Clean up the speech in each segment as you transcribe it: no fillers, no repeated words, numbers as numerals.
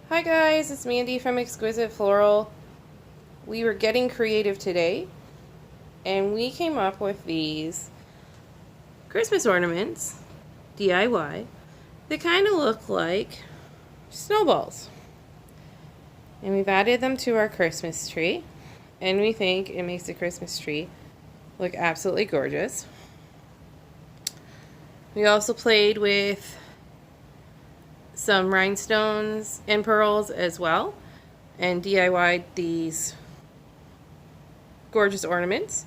Hi guys, it's Mandy from Exquisite Floral. We were getting creative today and we came up with these Christmas ornaments, DIY, that kind of look like snowballs. And we've added them to our Christmas tree and we think it makes the Christmas tree look absolutely gorgeous. We also played with some rhinestones and pearls as well and DIY'd these gorgeous ornaments,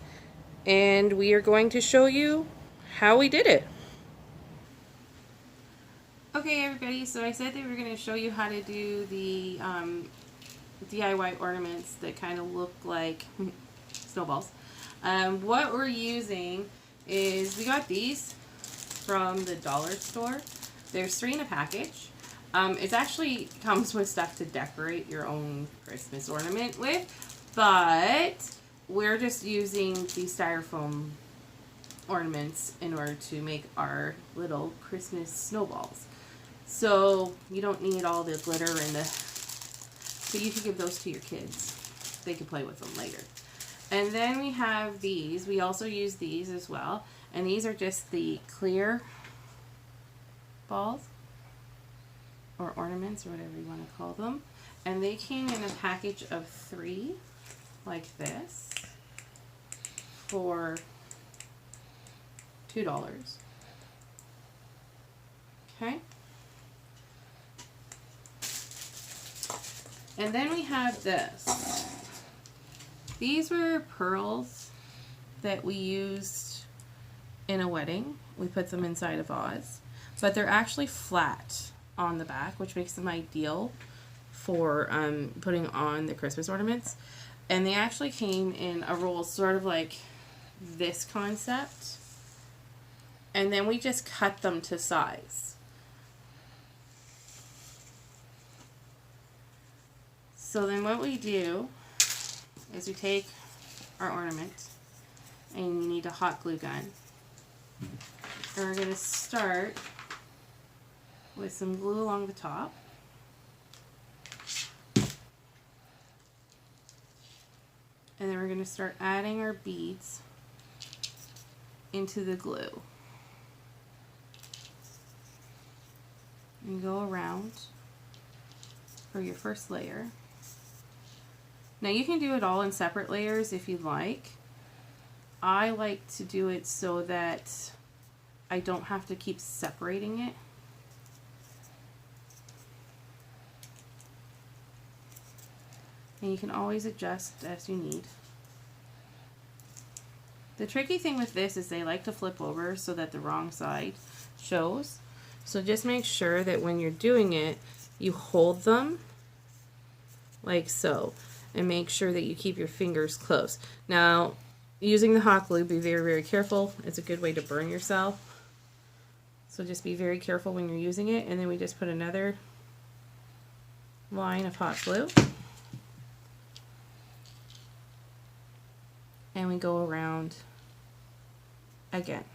and we are going to show you how we did it. Okay everybody, so I said that we were going to show you how to do the DIY ornaments that kind of look like snowballs. What we're using is, we got these from the dollar store. There's 3 in a package. It actually comes with stuff to decorate your own Christmas ornament with, but we're just using these styrofoam ornaments in order to make our little Christmas snowballs. So you don't need all the glitter and so you can give those to your kids. They can play with them later. And then we have these. We also use these as well. And these are just the clear balls, or ornaments, or whatever you want to call them. And they came in a package of 3 like this for $2. Okay. And then we have this. These were pearls that we used in a wedding. We put them inside a vase, but they're actually flat on the back, which makes them ideal for putting on the Christmas ornaments. And they actually came in a roll sort of like this concept, and then we just cut them to size. So then what we do is we take our ornament, and you need a hot glue gun, and we're going to start with some glue along the top. And then we're going to start adding our beads into the glue. And go around for your first layer. Now you can do it all in separate layers if you'd like. I like to do it so that I don't have to keep separating it. And you can always adjust as you need. The tricky thing with this is they like to flip over so that the wrong side shows. So just make sure that when you're doing it, you hold them like so, and make sure that you keep your fingers close. Now, using the hot glue, be very, very careful. It's a good way to burn yourself. So just be very careful when you're using it. And then we just put another line of hot glue. And we go around again.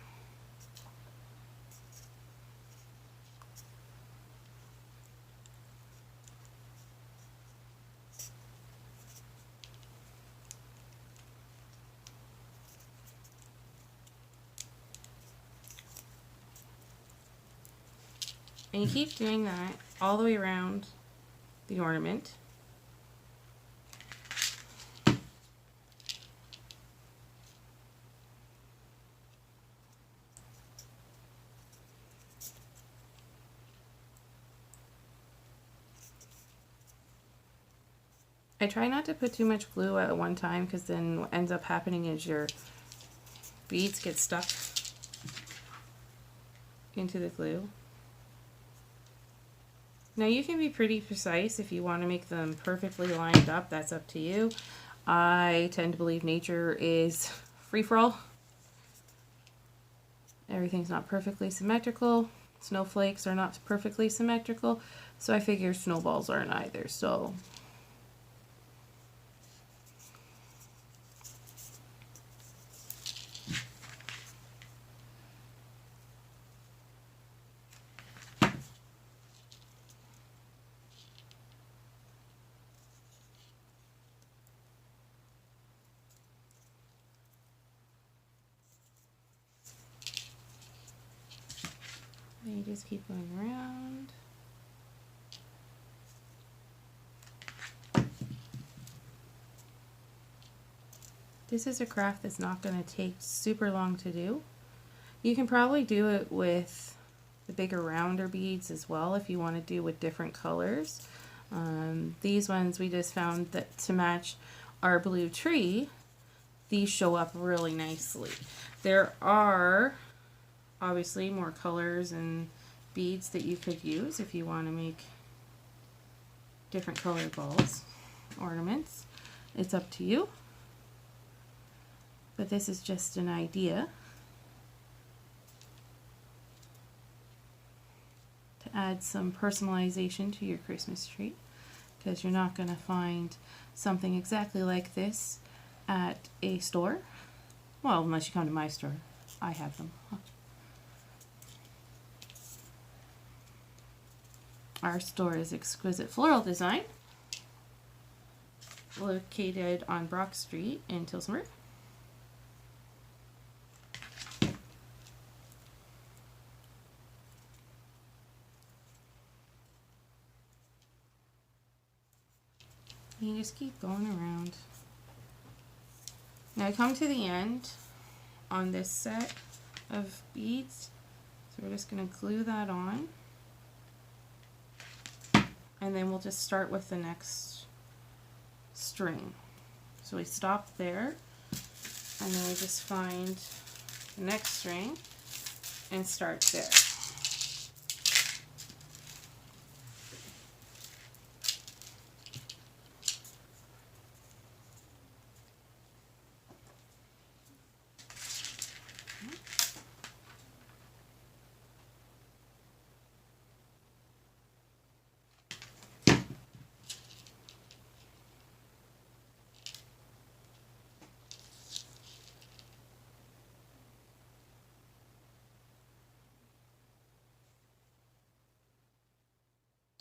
And you keep doing that all the way around the ornament. I try not to put too much glue at one time, because then what ends up happening is your beads get stuck into the glue. Now you can be pretty precise if you want to make them perfectly lined up. That's up to you. I tend to believe nature is free-for-all. Everything's not perfectly symmetrical. Snowflakes are not perfectly symmetrical. So I figure snowballs aren't either. So you just keep going around. This is a craft that's not going to take super long to do. You can probably do it with the bigger rounder beads as well if you want to do with different colors. These ones we just found that to match our blue tree, these show up really nicely. There are obviously more colors and beads that you could use if you want to make different colored balls, ornaments. It's up to you. But this is just an idea to add some personalization to your Christmas tree, because you're not going to find something exactly like this at a store. Well, unless you come to my store. I have them. Our store is Exquisite Floral Design, located on Brock Street in Tillsonburg. You just keep going around. Now I come to the end on this set of beads, so we're just going to glue that on, and then we'll just start with the next string. So we stop there, and then we just find the next string and start there.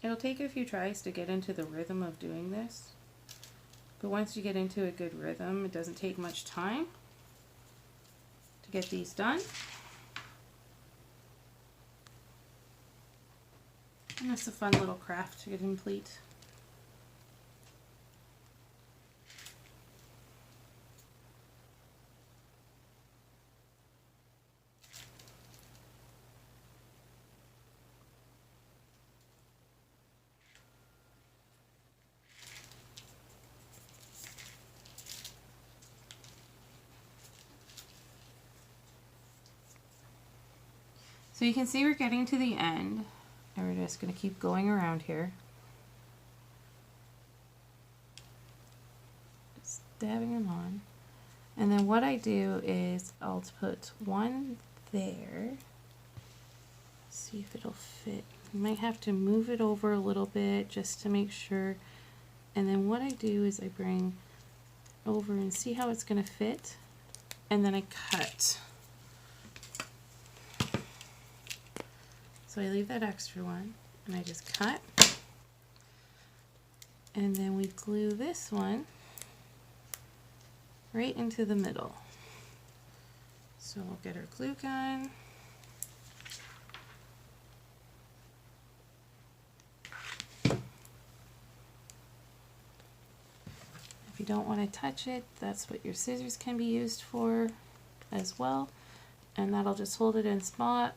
It'll take a few tries to get into the rhythm of doing this, but once you get into a good rhythm, it doesn't take much time to get these done. And it's a fun little craft to complete. So you can see we're getting to the end, and we're just going to keep going around here. Just dabbing them on. And then what I do is I'll put one there. See if it'll fit. You might have to move it over a little bit just to make sure. And then what I do is I bring over and see how it's going to fit, and then I cut. So I leave that extra one, and I just cut, and then we glue this one right into the middle. So we'll get our glue gun. If you don't want to touch it, that's what your scissors can be used for as well, and that'll just hold it in spot.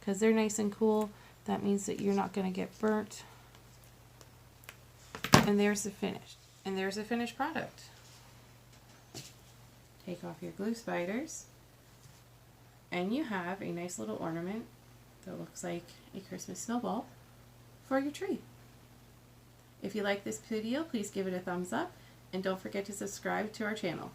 Because they're nice and cool, that means that you're not going to get burnt. And there's the finish. And there's the finished product. Take off your glue spiders, and you have a nice little ornament that looks like a Christmas snowball for your tree. If you like this video, please give it a thumbs up, and don't forget to subscribe to our channel.